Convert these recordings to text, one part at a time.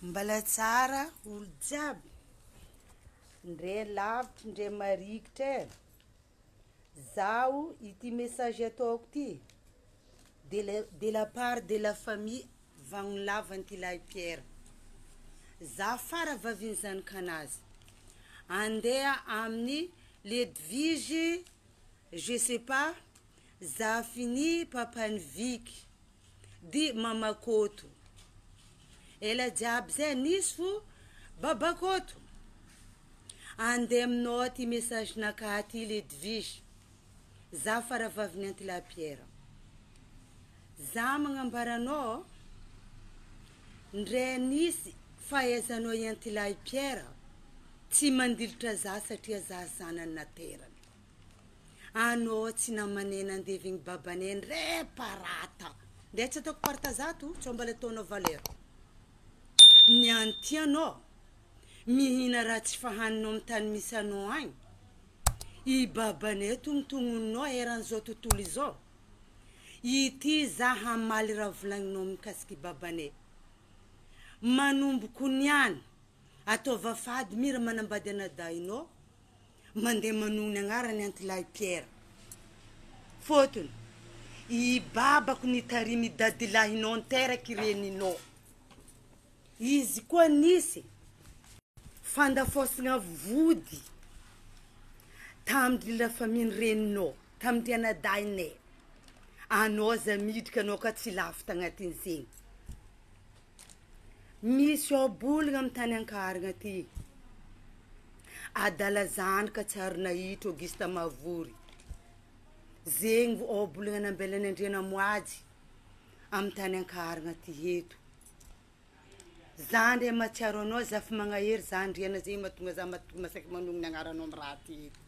Mbala tsara olo jiaby ndre lavitra ndre marikitra zaho ity message ataoko ty de la part de la famille Vagnolavany lahy Pierre. Za fara vaviny zanakanazy andeha amin'ny Ledvige, je sais pas, za fini papany viky di mamakoto ela jiaby zay nisy fo babakoto andeha aminao ty message naka ty Ledvige. Za fara vaviny anty lahy Pierre. Za magnambaranao ndre nisy fahaizanao anty lahy Pierre tsy mandilitra za satria za zanany naterany. Anao tsy namanena andevigny babane ndre parata ndre tsy ataoko parta zato tsy mbala ataonao valeur ny antianao mihina raha tsy fahaninao amin'ny tany misy anao agny i babane tongotongoninao eran'izao tontolo izao ity za hamaly raha volagninao mikasiky babane manomboko niany ataova fady mira manambady anadahinao mandeha manogny agnarany anty lahy Pierre fotony i babako nitarimy dadilahinao niteraky reninao izy koa nisy fandafosagna vody tamindry la famille reninao tamindry anadahinay anao za miditra anao ka tsy lafy tagnatin'izegny misy obolagna amin'ny tany ankaragna ty adala zanaka tsary nahitra Auguste Mavory zegny obolagna nambelany Andriana Moady amin'ny tany ankaragna ty eto za ndre matsiaro anao za fa magnahery za andriana zegny mahatonga za masaky manogny agnaranao amin'ny raha ty eto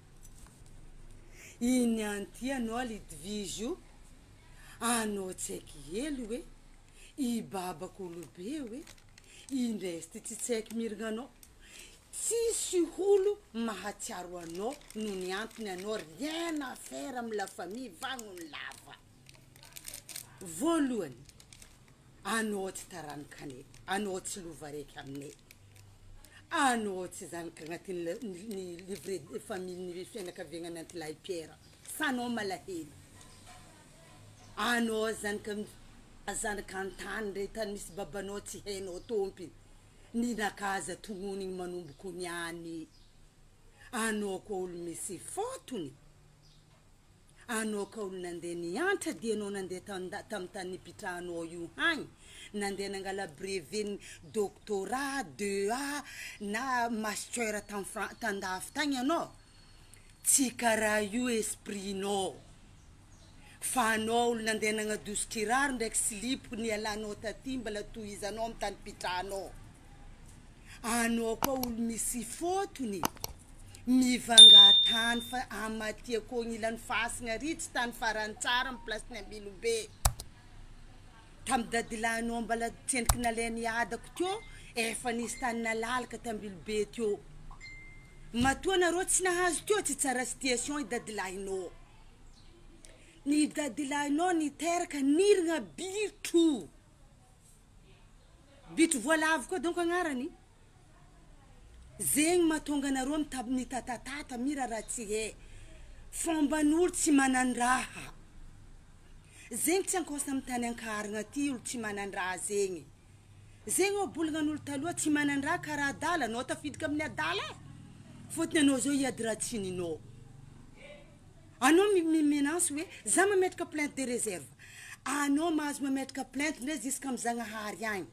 iny anty anao Ledvige io anao tsy haiky hely hoe i babako olobe hoe indresy ty tsy haiky miragna anao tsisy olo mahatsiaro anao no ny antony anao rien à faire amin'ny la famille Vagnolava. Voalohany anao tsy taranakane anao tsy lova raiky aminay anao tsy zanaka agnatin'ny livre de famille ny fianakaviagnany anty lahy Pierre sanao malahelo anao zanaka antany ndre tany misy babanao tsy hainao tompiny ny nakaza tongoniny manomboko niany anao koa olo misy fotony anao ka olo nandeha niantra dianao nandeha tamin'ny tany nipitrahanao io hagny nandeha nangala brevet doctorat 2A na master tandafy tagny anao tsy karaha io espritnao fa anao olo nandeha nagnadoso kiraro ndraiky silipo ny alanao taty mbala tohizanao amin'ny tany pitrahanao anao koa olo misy fotony mivangatany fa amaty akô gn'ilan'ny fasagna ritsy tany farany tsara amin'ny plasiny Ambilobe tamy dadilahinao mbala tsendriky nalainy adako teo efa nisy tany nalalaka t'Ambilobe teo matoa nareo tsy nahazo teo tsy tsara situation i dadilahinao ny dadilahinao niteraka niragna bitro voalavo koa donc agnarany zegny mahatonga nareo mitatatata mira raha tsy he fomban'olo tsy manan-draha zegny tsy ankosa amin'ny tany ankaragna ty olo tsy manan-draha zegny obolagnan'olo taloha tsy manan-draha karaha adala anao tafidika amin'ny adala fotony anao zao hiady raha tsininao anao mimenansy hoe za mametraka plainte de réserve anao mahazo mametraka plainte ndre jusqu'à amin'ny Zagnahary agny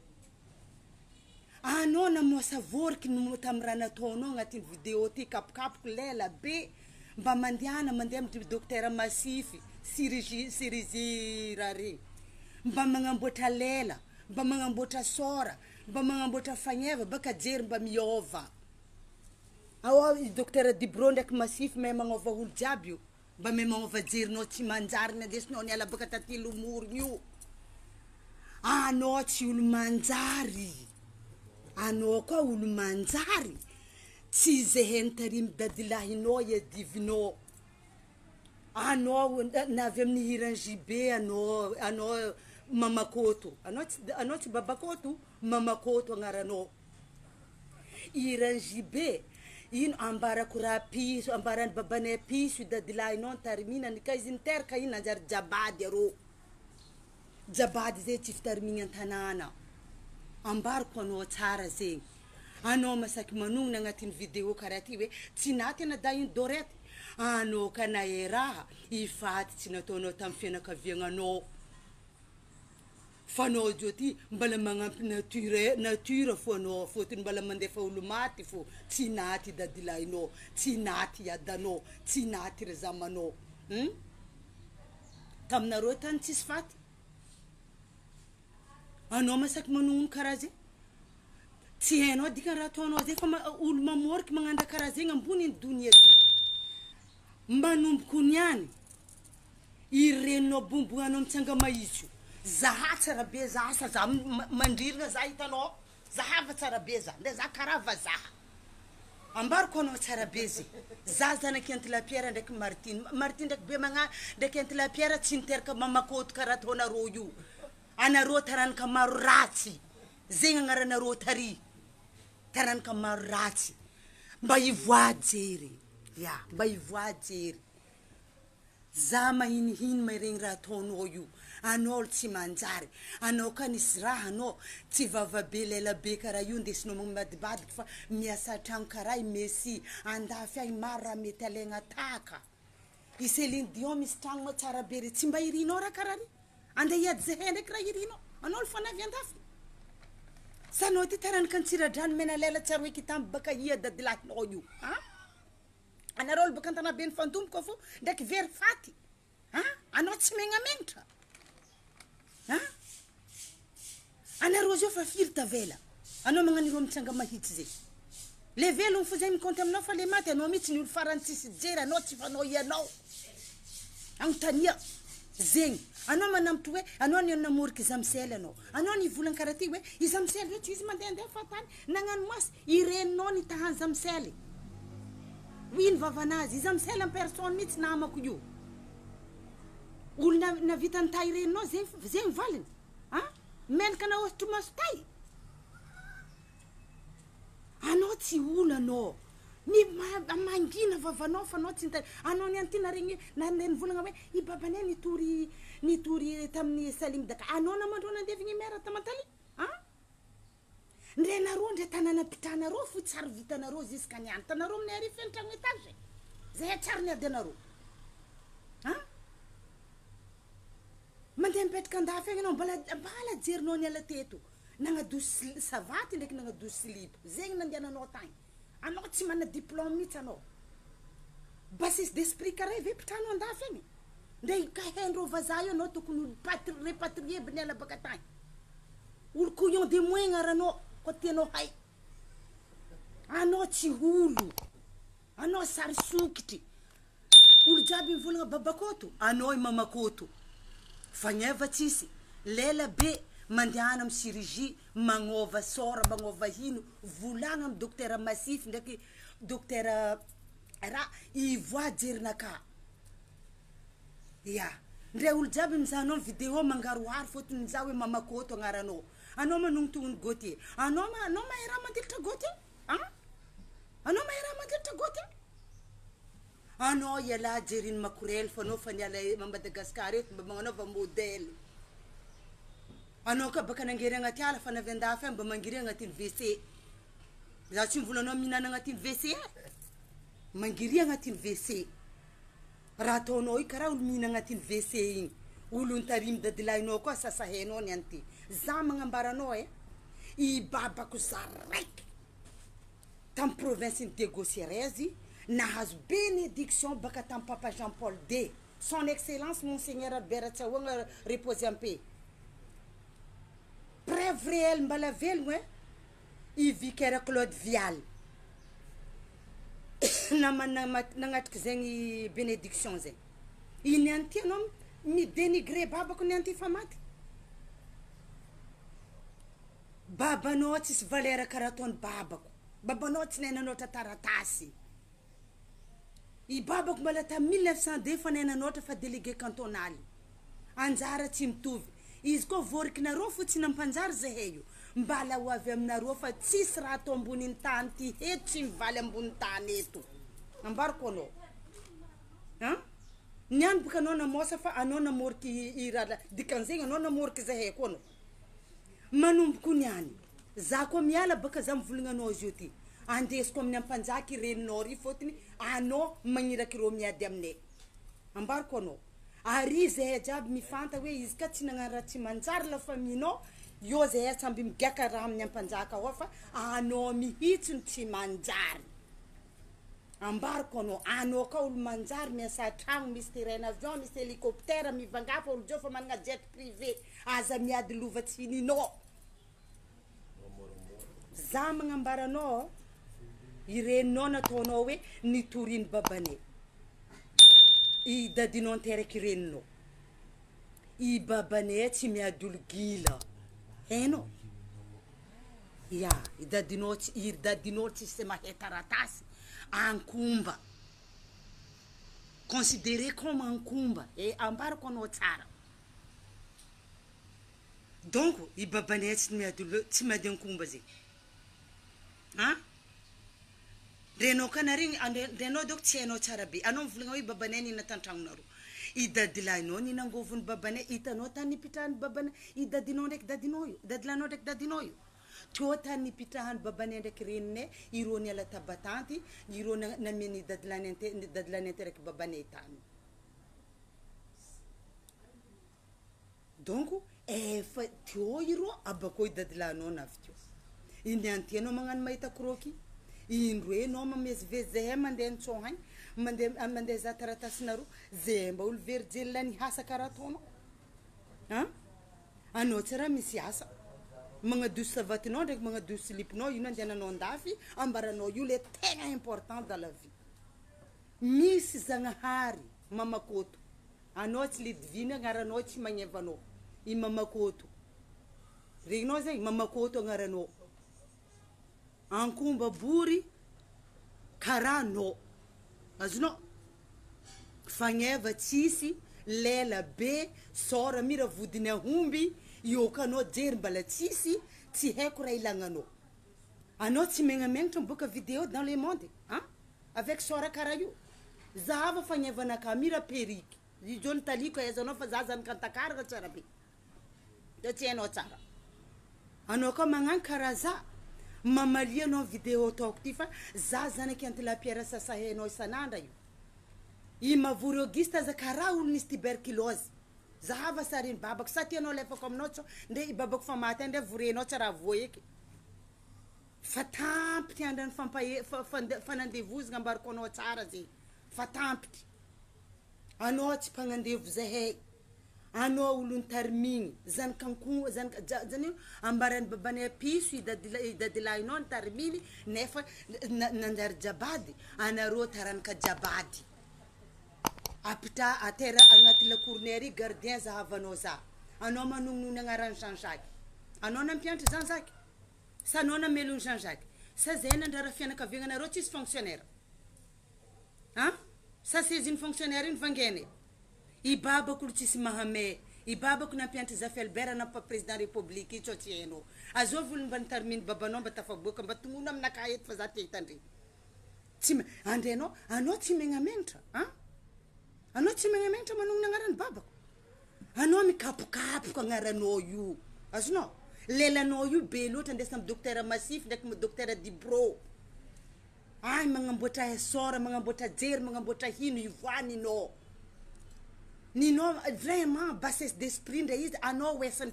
anao namoasa voriky tamy raha nataonao agnatin'ny vidéo ty kapokapoko lela be mba mandeha amin'ny docteur Masify chirurgie raha regny mba magnamboatra lela mba magnamboatra sora mba magnamboatra fagneva baka jery mba miova ao i docteur Dibro ndraiky Masify mahay magnova olo jiaby io mba mahay magnova jerinao tsy manjary na ndesinao niala baka taty lomorigny io anao tsy olo manjary anao koa olo manjary tsy zehe nitarimy dadilahinao iadivinao anao navy amin'ny hirany JB anao mamakoto anao tsy babakoto mamakoto agnaranao. Iranjibe ino ambarako raha piso, ambarany babanay piso dadilahinao tarimina ka izy niteraka ino anjary jabady arô. Jabady zay tsy fitarimigna an-tanàna. Ambarako anao tsara zegny. Anao masaky manonona agnatin'ny vidéo karaha ty hoe tsy naty anada ino dorety. Anao kana e raha ifaty tsy nataonao tamin'ny fianakaviagnanao. Fa anao jo ty mbala magnampy nature fo anao, fôtony mbala mandefa olo maty fo, tsy naty dadilahinao, tsy naty adanao, tsy naty ry zamanao. Taminareo tany tsisy faty. Anao masaky manono karaha zay. Tsy hainao dika raha ataonao zay fa olo mamôriky magnandra karaha zegny ambony ny donia ty. Mbanomboky niany irenao bomboanao mitsanga maitso. Zaha tsara be zaha sa za mandririgna za hitanao. Zahava tsara be za. Nde za karava zaha. Ambarako anao tsara be zay. Za zanaky Antilapierre ndraiky Martine. Martine ndraiky be ndraiky Antilapierre tsy niteraka mamakoto karaha ataonareo io. Anareo taranaka maro ratsy. Zegny agnaranareo tary. Taranaka maro ratsy. Mba ivoajery. Ya, mba ivoajery. Za mahinihiny mahiregny raha ataonao io. Anao tsy manjary. Anao ka nisy raha anao tsy vavabe lelabe karaha io ndesinao mamadibadiky fa miasa tragno karaha i Messi andafy agny maro raha mety alaigna taka. I Céline Dion misy tragno tsara be re tsy mba irinao raha karaha ry. Ande hiady zahay ndraiky raha irinao. Anao fanavy andafy. Sanao ty taranaka antsiradrano mena lela tsara hoe kitamby baka ia dadilahinao io. Anareo olo baka antanabe ny fandomboko fo ndraiky very faty. Anao tsy megnamenatra. Anareo zio fa firy tavela. Anao magnano ireo mitsanga mahitsy zay. Le velogno fo zay mikonty aminao fa le maty anao mitsy ny olo farany tsisy jery anao tsy fanao ianao. Agnontania. Zegny. Anao manambotry hoe anao ny namoriky zamsely anao. Anao ny volagny karaha ty hoe i zamsely io tsy izy mandehandeha fatany. Nagnano masy ireninao ny tahany zamsely. Win vavanazy, izy amsely en personne mitsy namako io. Olo na vita ny tay reninao zegny valiny. Menaka na ohatra maso tay. Anao tsy olo anao. Mangina vavanao fa anao tsy nitay. Anao ny antina regny nandeha nivolagna hoe i babanay nitory tamin'ny Salim Daka. Anao namandro nandevigny mera tamatali. Ndre nareo ndre tanana pitranareo fo tsara vitanareo jusqu'à niany. Tanareo amin'ny arivo feno tragno étage. Zay tsara niady anareo. Mandeha mipetraka andafy agny anao mbala jerinao ny ala teto. Nagnadosy savaty ndraiky nagnadosy silipo. Zegny nandehananao tagny. Anao tsy mana diplôme mitsy anao. Bassiste d'esprit karaha ve pitranao andafy agny. Ndre kahendreo vazaha io anao tokony repatrier biniala baka tagny. Olo couillon de moins agnaranao. Ko tianao hay. Anao tsy olo. Anao sary sokitry. Olo jiaby mivolagna babakoto. Anao i mamakoto. Fagneva tsisy. Lela be mandehana amin'ny chirurgie magnova sora, magnova hino. Volagna amin'ny docteur Massif ndraiky docteur raha ivoajerinaka. Ya. Ndre olo jiaby mizahanao ny vidéo mangaroharo fôtony mizaha hoe mamakoto agnaranao. Anao manontognony Gauthier. Anao mahay raha mandilitra Gauthier? Anao mahay raha mandilitra Gauthier? Anao iala jeriny makorel fa anao fa niala Madagasikara eto mba magnanaova modèle. Anao ka baka nangery agnaty ala fa navy andafy mba mangiry agnatin'ny WC. Za tsy mivolanao mihinana agnatin'ny WC. Mangiry agnatin'ny WC. Raha ataonao io karaha olo mihina agnatin'ny WC igny. Olo ntarimy dadilahinao koa sasahenao ny anty. Za magnambaranao i babako za raiky. Tam province de Gosserezy nahazo bénédiction baka tam papa Jean Paul II. Son excellence monseigneur Albert Tsaouanga repose en paix. Preuve réelle mbala velogno i vicaire Claude Vial. Nagnatriky zegny bénédiction zegny. Iny anty anao midénigré babako ny anty fa maty. Babanao tsisy valera karaha ataony babako. Babanao tsy nenanao taratasy. I babako mbala ta 1902 fa nenanao fa délégué cantonal. Anjara tsy mitovy. Izy koa vorikinareo fo tsy nampanjary zahay io. mbala ho avy aminareo fa tsisy raha atao ambonin'ny tany ty eto tsy mivaly ambony tany eto ambariko anao niany boka anao namosa fa anao namoriky i raha dikan'zegny anao namoriky zahay koa anao manomboko niany za koa miala baka za mivolagna anao izy io ty andesiko amin'ny ampanjaka ireninao ry fôtony anao magniraky ireo miady aminay ambariko anao ary zahay jiaby mifanta hoe izy ka tsy nagnano raha tsy manjary la faminao io zahay samby migaka raha amin'ny ampanjaka ao fa anao mihitsy tsy manjary ambariko anao ka olo manjary miasa tragno misy terrain avion misy hélicoptère mivangafa olo jo fa manana jet privé aza miady lova tsy hininao za magnambara anao ireninao nataonao hoe nitoriny babanay i dadinao nteraka ireninao i babanay tsy miady olo gila hainao ya i dadinao tsy mahay taratasy ankomba considéré comme ankomba e ambarako anao tsara donc i babanay tsy miady ankomba zegny renao kanarigny renao dok tsy hainao tsara be anao mivolagna hoe babanay nina tantragnonareo i dadilahinao ninangovony babanay hitanao tany nipitrahany babanay i dadinao ndraiky dadinao io dadilanao ndraiky dadinao io teo tany nipitrahany babanay ndraiky reninay ireo niala tabatanty ireo nameny dadilany anteraka babanay tany donc efa teo ireo abako i dadilanao navy teo iny antenao magnano mahita kroky indroe nao mamezivezy zahay mandeha nitsohagny mandeha za taratasinareo zay mba olo verijely ny hasa karaha ataonao anao tsy raha misy asa magnadoso savatinao ndraiky magnadoso slipinao ino andehananao andafy ambaranao io le tegna important dans la vie misy zagnahary mamakoto anao tsy le diviny agnaranao tsy magnevanao i mamakoto regninao zegny mamakoto agnaranao ankomba bory karanao azonao fagneva tsisy lela be sora mira vodiny ahomby iokanao jery mbala tsisy tsy haiko raha ilagnanao anao tsy megnamegnatra miboaka vidéo dans le monde avec sora karaha io zahava fagnevana mira periky ijo ny taliko aizanao fa za zany kantakaraka tsara be da tsy hainao tsara anao ka magnano karaha za mamalia anao vidéo ataoko ty fa za zanaky antilapiera sasahainao isanandra io i mavory auguste aza karaha olo nisy tuberculose zahava sariny babako sa tianao lefako aminao tso ndre i babako fa maty ndre vorenao tsy raha voa eky fa tampity andrany fanandevozagna ambariko anao tsara zegny fa tampity anao tsy mpagnandevo zahay anao olo ntarimigny zany ambarany babanay piso i dadilahinao ntariminy nefa nanjary jabady anareo taranaka jabady apita atera agnaty lakournière gardien zahavanao za anao manognony agnarany Jean-Jacques anao nampiantry Jean-Jacques sa anao namelony Jean-Jacques sa zay nandrara fianakaviagna anareo tsisy fonctionnaire sa seziny fonctionnaire iny vangene i babako olo tsisy mahamay i babako nampiantry Zafelbert nampa président république itsô tsy hainao azovy olo mba nitariminy babanao mba tafaboaka mba tongono aminaka eto fa za te hitandre tsy andrenao anao tsy megnamenatra anao tsy megnamenatra manognona agnarany babako anao mikapokapoka agnaranao io azonao lelanao io be loatra andesa amy docteur Massif ndraiky docteur Dibro ay magnamboatra esora magnamboatra jery magnamboatra hino ivoaninao ninao vraiment bassesse d'esprit ndre izy anao oesany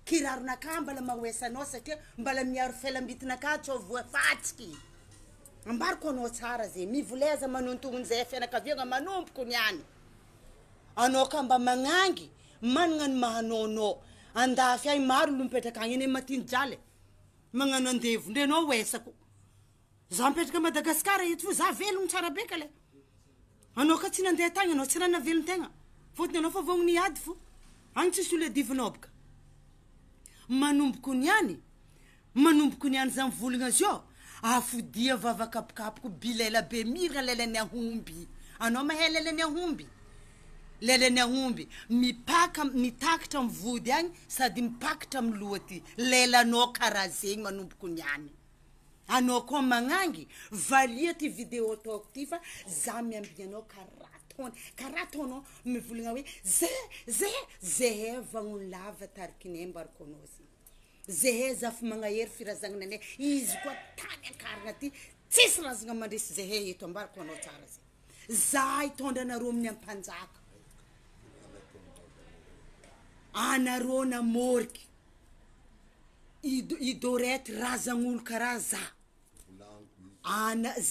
kiraronaka mbala mahoesanao satria mbala miaro felambitinaka tsô voafatsiky ambariko anao tsara zay mivoleza manontognony zay fianakaviagna manompoko niany anao ka mba magnangy managna ny mahanaonao andafy ay maro olo mipetraka agny eny matiny jaly magnano andevo ndre anao oesako za mipetraka Madagasikara eto fo za velogno tsara be kale anao ka tsy nandeha tagny anao tsy raha navelony tegna fôtony anao fa vognony ady fo agny tsisy olo adivinao baka manomboko niany za mivolagna zio afodia vavakapokapoko bilela be mira lelany ahomby anao mahay lelany ahomby lelany aomby mitakatra mivody agny sady mipakatra amiloaty lelanao karaha zegny manomboko niany anao koa magnangy valia ty vidéo ataoko ty fa za miambigny anao karaha taonao mivolagna hoe zay vagnony lava tarikinay mbariko anao zahay zafa magnahery firazagnanay izy koa tany akaragna ty tsisy razagna mandresy zahay eto ambariko anao tsara zay za hitondra anareo amin'ny ampanjaka anareo namoriky idorety razagn'olo karaha za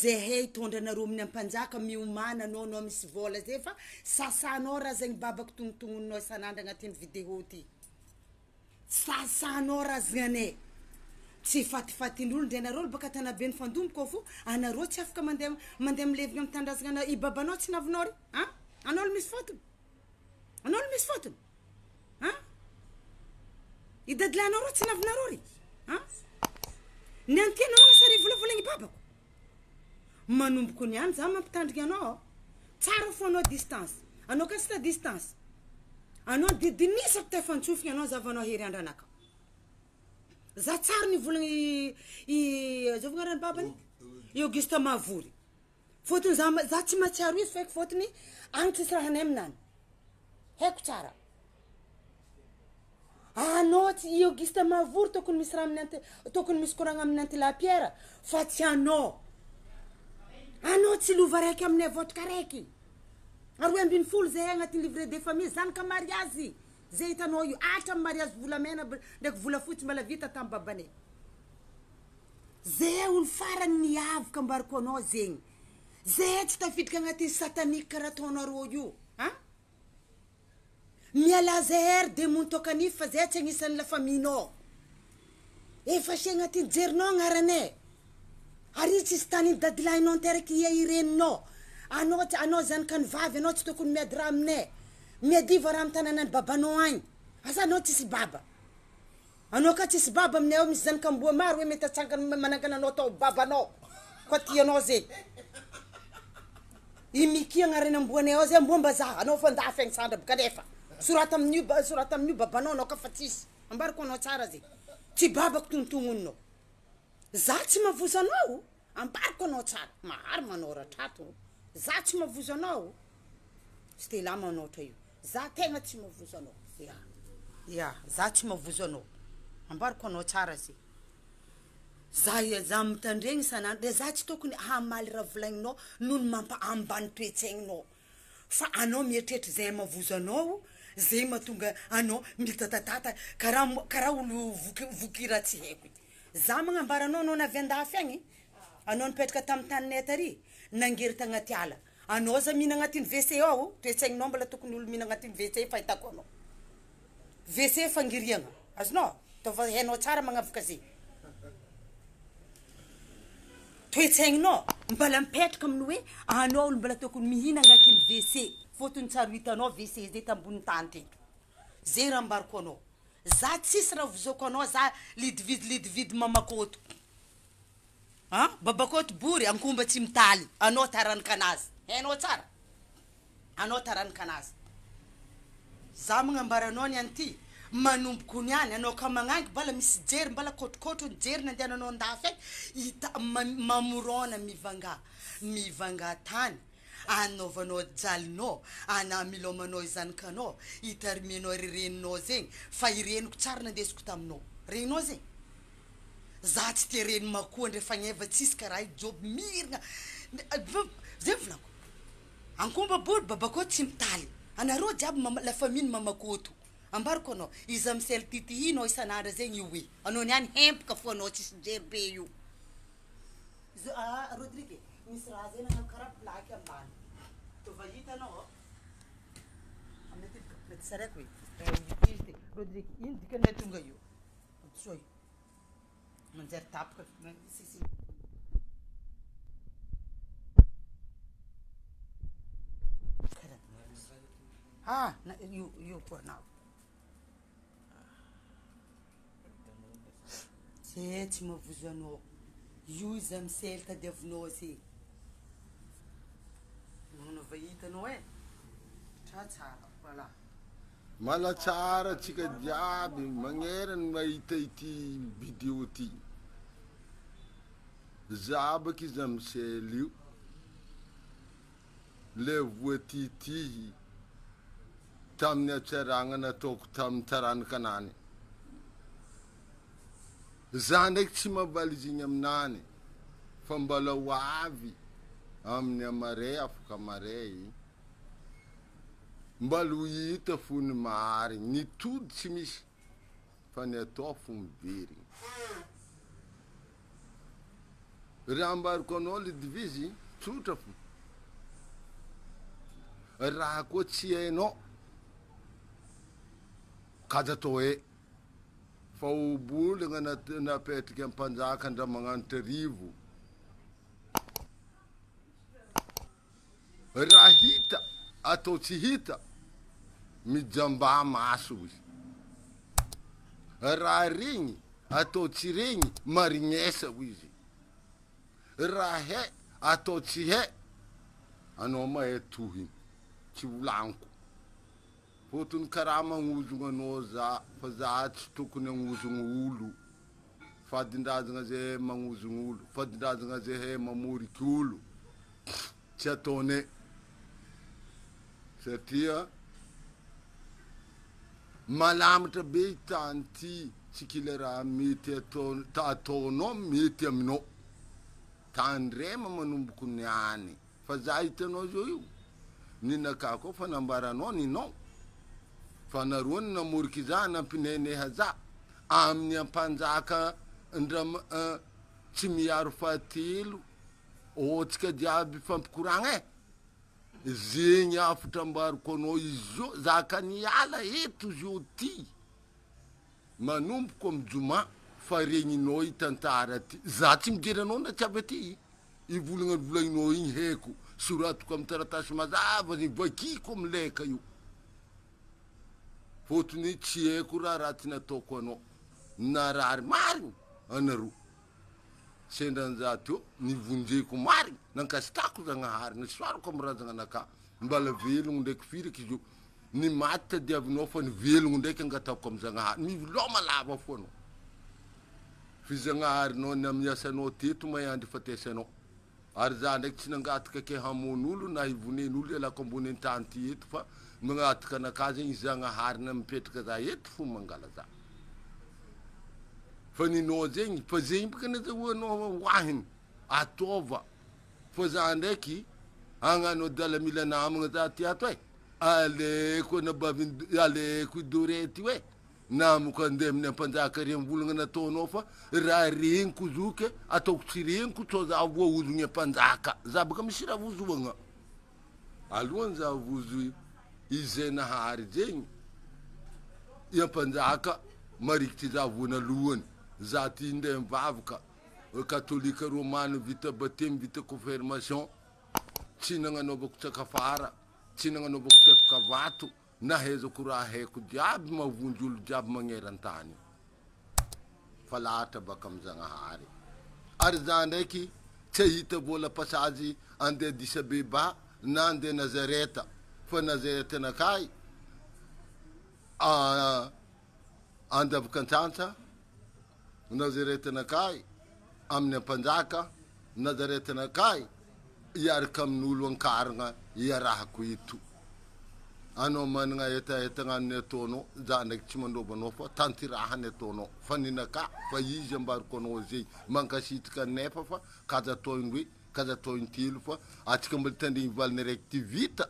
zahay hitondra anareo amin'ny ampanjaka miomana anao misy vola zay fa sasanao razagny babako tongotongoninao isan'andro agnatin'ny vidéo ty sasanao razagnanay tsy fatifatin'olo ndray anareo baka tanabe ny fandomboko fo anareo tsy afaka mandeha milevigna amin'ny tandrazagna i babanao tsy navinao ry anao lo misy fotony i dadilanao ro tsy navinareo ry ny antianao magnasary volavolagny babako manomboko niany za mampitandrigny anao tsara fo anao distance anao ka sy ta distance anao didinisako ta fantsofigny anao zavanao hery andranaka za tsara nivolagny zavagnarany babany i Auguste Mavory fotony za tsy matsiaro izy feky fotony agny tsisy raha hanay aminany haiko tsara anao i Auguste Mavory tokony misy raha tokony misy koragna amin'ny antilapiera fa tsy anao tsy lova raiky amin'ny vodka raiky aroy ambin'ny folo zahay agnatin'ny livret des familles zanaka mariazy zay hitanao io atra amin'ny mariazy volamena ndraiky volafotsy mbala vita tamin'ny babanay zay olo farany niavaka ambariko anao zegny zay tsy tafidika agnatin'ny satanika karaha ataonareo io miala zahery de montokanifa fa zay tsy agnisan'ny la famille-nao efa sy agnatin'ny jerinao agnaranay ary tsisy tany dadilahinao nteraka ireninao anao zanaka ny vavy anao tsy tokony miady raha aminay miadiva raha am'tananany babanao agny asa anao tsisy baba anao ka tsisy baba aminay ao misy zanaka amboa maro hoe mety atsangany manangana anao tao babanao koa tianao zay imiki agnarany amboanay ao zay ambombazaha anao fa ndafy agny sandra boka nefa sorata amin'io babanao anao ka fa tsisy ambariko anao tsara zay tsy babako tontongoninao za tsy mavozo anao ambariko anao tsara mahary manao ratrato za tsy mavozo anao Stella manotra io za tegna tsy mavozo anao za tsy mavozo anao ambariko anao tsara zay za mitandregny sanandro za tsy tokony hamaly raha volagninao noho ny ambany toetsaigninao fa anao mieritreritra zay mavozo anao zay mahatonga anao mitatatata karaha olo vokira tsy haiko za magnambara anao navy andafy agny anao nipetraka tamin'ny taninay tary nangery tagnaty ala anao za mihina agnatin'ny WC ao toetsaigninao mbola tokony olo mihina agnatin'ny WC fahitako anao WC fangiriagna azonao tova hainao tsara magnavaka zay toetsaigninao mbala mipetraka amin'ny hoe anao olo mbala tokony mihina agnatin'ny WC fotony tsara hitanao WC zay tambony tany teto zay raha mbariko anao za tsisy raha vozoko anao za lidividy mamakoto babakoto bory ankomba tsy mitaly anao taranika anazy hainao tsara anao taranika anazy za magnambara anao ny anty manomboko niany anao ka magnangy mbala misy jery mbala kotrokotro ny jery nandehananao andafy hita mamorona mivanga tany anaovanao jalinao milomanao izanakanao hitarimenao reninao zegny fa ireniko tsara nandesiko taminao reninao zegny za tsy te reny makoa ndre fagneva tsisy karaha job mirina zay volako ankomba bory babako tsy mitaly anareo jiaby la famille mamakoto ambariko anao izy amsel titihinao isanandra zegny io anao niany hempaka fo anao tsisy jery be io Rodrigue misy raha zay nanao karaha plaky ambany tova hitanao mety sarako Rodrigue ino dikanay tonga io soy manjary tapaka sisi io koa nao tsy mavozo anao io izy amsely tadiavinao zay nanao va hitanao Malatsara tsika jiaby magnerany mahita ity vidéo ty. Zabaky izy amy sel io. Le voatitihy tamin'ny atsaragna nataoko tamin'ny taranaka-nany. Za ndraiky tsy mavaly izy igny aminany fa mbala ho avy amin'ny amaray afaka amaray mbala ho hita fony marigny ny tody tsy misy fa ny atao fo miverigny. Raha ambariko anao le divizy tsotra fo. Raha koa tsy hainao kaja atao hoe fa obolagna napetraka am-panjaka Andriamanitra rivo. Raha hita atao tsy hita mijamba maso izy. Raha regny atao tsy regny marignesa izy. Raha he atao tsy he anao mahay tohiny tsy volaniko. Fotony karaha magnozogna anao za fa za tsy tokony agnozogna olo. Fadin-drazagna zay magnozogna olo, fadin-drazagna zay mamoriky olo tsy ataonay satria malamatra be tany ty tsy kila raha mety ataonao mety aminao. Tandrema manomboky niany fa za hitanao zao io ninaka koa fa nambaranao ninao fa naroany namoriky za nampinaineha za amin'ny ampanjaka tsy miaro fahatelo otsika diaby fampikoragna zegny afatra ambariko anao izo za ka niala eto zio ty manomboko amy joma fa regninao itantara ty za tsy mijery anao na tsy avy aty ivolagna volagninao igny heko soratoko amy taratasy mazava ny vakiko amy leka io fotony tsy haiko raha raty nataoko anao narary marigny anaro sendran'zaty eo nivonjeko marigny nankasitako Zagnahary nisoarako amy razagna-naka mbala velogno ndraiky firaky izy io ny maty tadiavinao fa ny velogno ndraiky angatako amy Zagnahary miviloma lava fo anao fi Zagnaharinao ny amiasanao teto mahandry fatesanao ary za ndraiky tsy nangataka ke hamon'olo na hivonen'olo ialako ambony an-tany ty eto fa magnataka anaka zegny Zagnahary na mipetraka za eto fo mangala za fa ninao zegny fa zegny baka nazahoanao wahiny ataova fa za ndraiky agnano dalamila namagna za ty ato aleko aleko idorety hoe namako andeha amin'ny ampanjaka re mivolagna nataonao fa raha regniko zoke ataoko tsy regniko tsao za voaozogny ampanjaka za baka misy raha vozoagna alohany za vozo izay nahary zegny ampanjaka marikitry za voanalohany za ty ndeha mivavaka katolika romane vita batemy vita confirmation tsy nagnanaovako tsakafara tsy nagnanaovako tefaka vato nahezako raha haiko jiaby mavonjy olo jiaby magneran-tany fa lahatra baka amy Zagnahary ary za ndraiky tsy hita vola pasazy andeha Addis Abeba na andeha Nazareta fa Nazareta anakay Andavakantsantsa Nazareta anakay amin'ny ampanjaka Nazareta anakay iaraka amin'olo ankaragna iarahako ito anao managna etagnany ataonao za ndraiky tsy mandrovanao fa tantirahany ataonao fa ninaka fa izy ambariko anao zay mankasitraka nefa fa kaja atao hoe kaja atao intelo fa atsika mbola tandrigny valiny raiky ty vita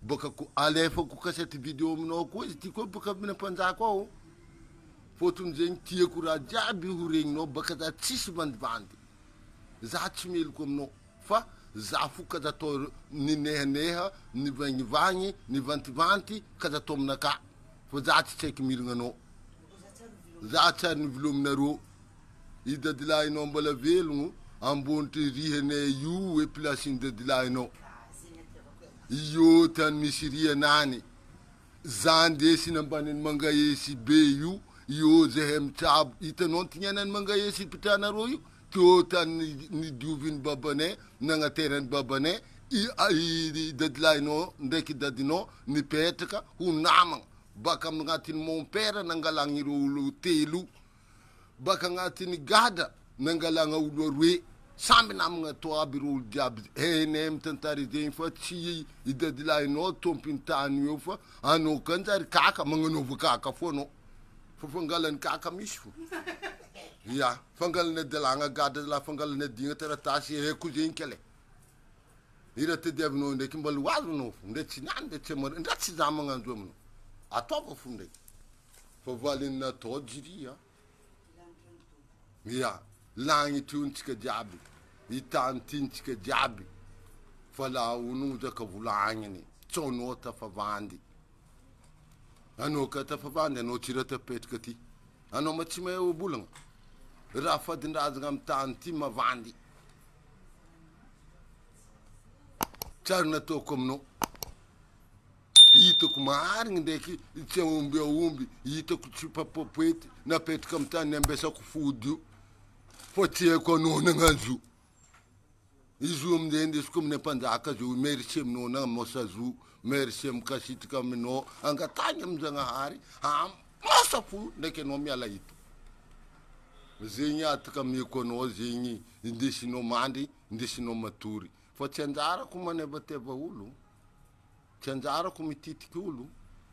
boka ko alefako kasety vidéo aminao koa izy ty koa boka amin'ny ampanjaka ao fotony zegny tiako raha jiaby ho regninao baka za tsisy vandivandy za tsy meloko aminao fa za fo kaja atao ninehaneha nivagnivagny nivantivanty kaja atao aminaka fa za tsy tsaiky miragna anao za tsary nivelominareo idadilahinao mbola velogno ambonitry rihanay io hoe plasin'ny dadilahinao io tany misy rihanany za ndesiny ambaniny mangaesy be io zahay mitsabo hitanao tignianany mangaesy ipitrahanareo io teo tany nidioviny babanay nagnaterany babanay i dadlaino ndeki dadino ni petka hu namang baka ngatin mompera nangalangi ulu telu baka ngatin gada nangalanga ulu rwe sambi namanga to abiru jab nem tantari den fa chi i dadlaino tompintani yofa ano kantari kaka mangano kaka fono fangalan kaka misfu ya fangal ne delanga gada la fangal ne dinga tera tashi he kujin kele ira te devno nde kimbal wazu no nde chinande temor nde chizamanga nzomno atopo funde fo valin na to jiriya ya langi tuntika jabi itan tintika jabi fala unu da ka vulangini chono ta favandi ano ka ta favandi no tirata petkati ano machime o bulang rafa dindazgam tanti mavandi charna to komno yito kumar ngdeki tse umbi yito kuchipa popet na pet kamta nembesa kufudu fotie ko no nangazu izum ndende skum ne panda akazu merchem no na mosazu merchem kasit kamno anga tanyam zanga hari ha mosafu ndeke no miala yito zinya tukami ko no zinyi ndishino mandi ndishino maturi fo cenzara kuma ne bate baulu cenzara kuma titikulu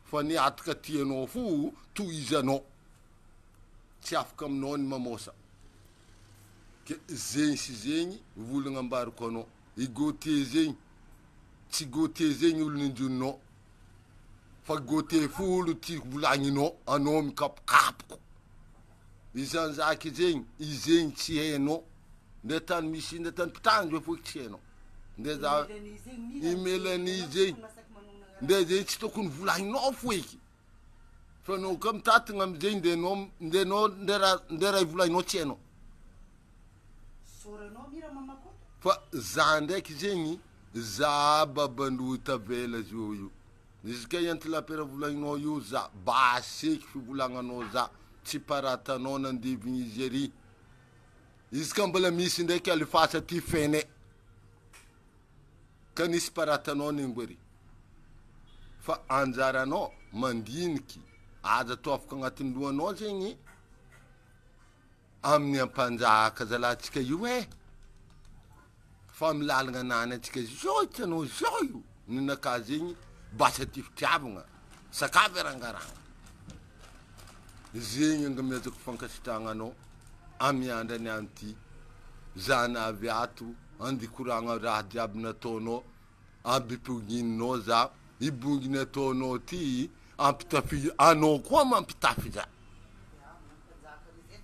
fo ni atka tieno fu tu izano chaf kam non mamosa ke zenyi vulu ngambar kono igote zenyi ci gote zenyi ulunjuno fa gote fulu ti bulangino anom kap izan zaki zenyi tieno netan misi netan ptanjo fu tieno ndeza imelanize ndeze chitokun vula no fuiki fano kam tatngam zende no ndera vula no cheno sora no mira mama ko fa zande kizenyi za babandu tabela joyu niska yantla pera vula no yuza ba sik vula no za chiparata no ndi vinigeri iskambala misi ndeke alifasa tifene kanis parata no ningweri fa anzara no mandinki aza tof kangatin duwa no zengi amnya panja kazala chika yuwe fam lalga nana chika joyta no joyu nina kazingi basatif tiabunga sakaverangara zengi ngamezo kufanka sitanga no amnya ndani anti zana viatu andi kuranga rajab na tono abipugin noza ibugin tono ti amptafi ano kwa amptafiza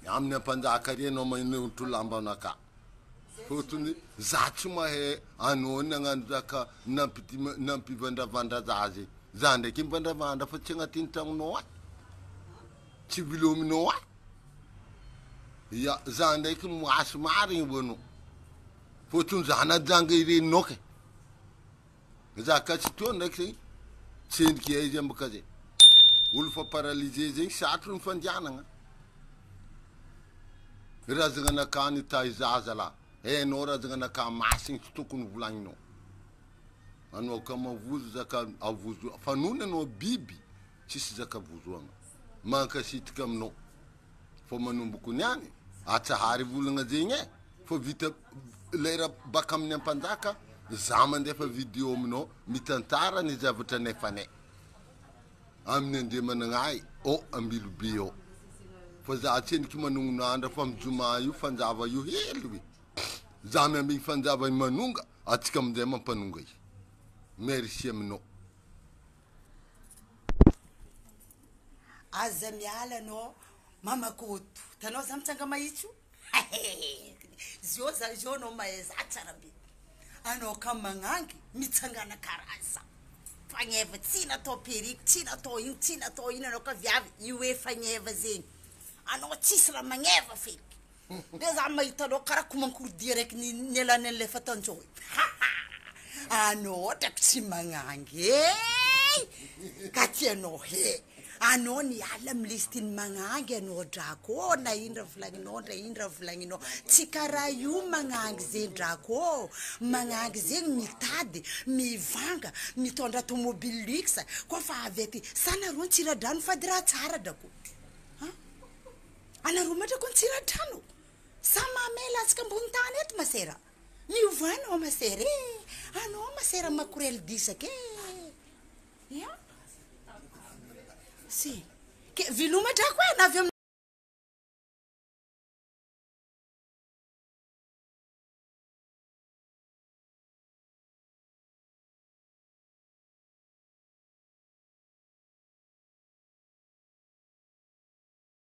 amne panda akari no mane tulamba naka fotuni zachuma he ano nangandaka nampi vanda zazi zande kimbanda vanda fochenga tintang no chibilomi no ya zande kim asmari bono fotun zana jangiri noke zakati to ndeke chen ki jem kaze ulfa paralysé zeng satrun fandiana razngana kani taizazala no razngana ka masin tukun vulangno ano kama vuzu zaka avuzu fanune no bibi chisi zaka vuzu manka sitkam no fo manumbu kunyani ata hari vulanga zenye fo vita lera bakam ne pandaka zaman defa video mno mitantara ni zavuta nefane amne de manangai o ambilu bio fo za achen ki manungna anda fam juma yu fanjava yu helwi zaman bi fanjava manunga atkam de mapanungai merci mno azamiala no mama kutu tano samtanga maichu zioza jono maeza atarabi ano kama ngangi mitsangana karaza fanyeva tsina to peri tsina to ina no ka vyavi iwe fanyeva zingi ano tsisla mangeva fik deza maita do kara kumankuru direct ni nela nele fatanjo ano taksi mangangi katieno he anao ny ala am'listiny magnangy anao drako na indra volagninao ndra indra volagninao tsy karaha io magnangy zegny drako magnangy zegny mitady mivanga mitondra tomobile luxe koa fa avy aty sanareo tsiradrano fady raha tsara drako anareo matra koa tsiradrano sa mamela atsika ambony tany eto masera miovanao masera anao masera makorely disaka ya si ke viloma drako navy